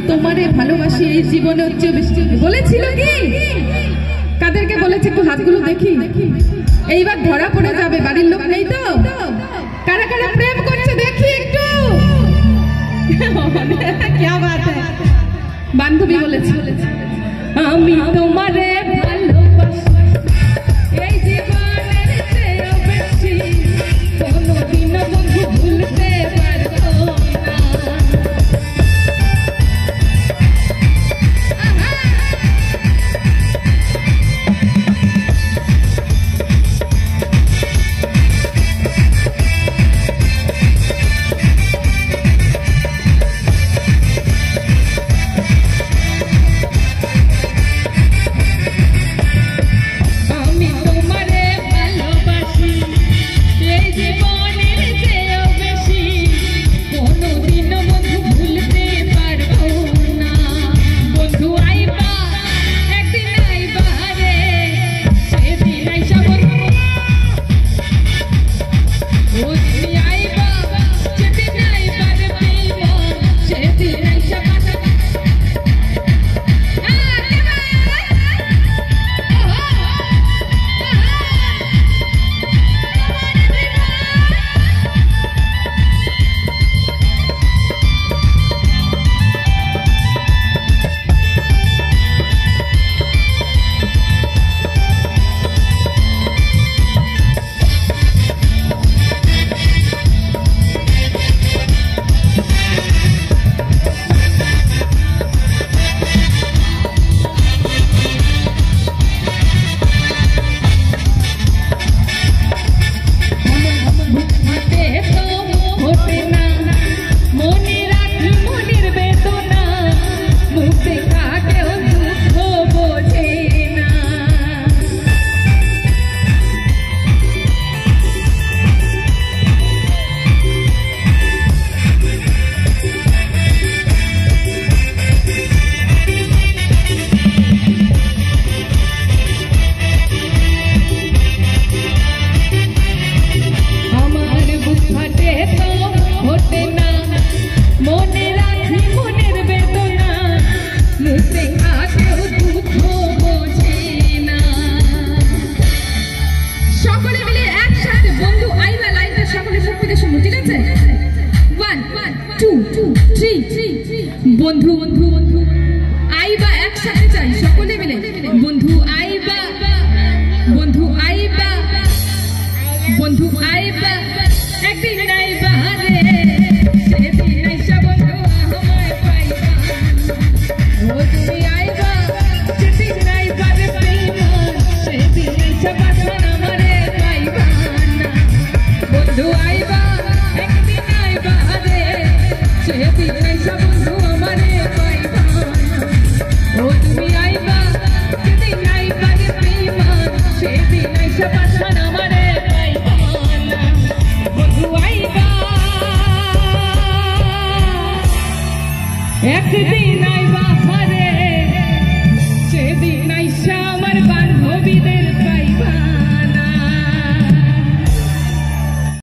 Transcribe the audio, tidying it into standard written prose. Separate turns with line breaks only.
তোমারে ভালোবাসি এই জীবনে হচ্ছে বেশি বলেছিল কি? কাদেরকে বলেছে একটু হাতগুলো দেখি। এইবার ধরা পড়ে যাবে, বাড়ির লোক নেই তো? কারা কারা প্রেম করছে দেখি একটু। क्या बात है। বান্ধবী বলেছে আমি তোমারে ভালোবাসি এই জীবনের চেয়েও বেশি, কোনোদিনও বন্ধু ভুলতে পারবো না। বন্ধু বন্ধু বন্ধু আইবা একসাথে চাই সকলে মিলে। বন্ধু আইবা, বন্ধু আইবা, বন্ধু আইবা, একদিন আইবা রে, সেদিন আইসা বন্ধু আমায় পাইবা। ও তুমি আইবা, সেদিন আইবা রে প্রেম, সেদিন আইসা বাসন আমারে পাইবা না। বন্ধু আইবা, একদিন আইবা রে, সেদিন আইসা বন্ধু আমারে পাইবা না। ও তুমি আইবা, সেদিন আইবা রে প্রেম, সেদিন আইসা বাসন আমারে পাইবা না। বন্ধু আইবা, একদিন আইবা রে, সেদিন আইসা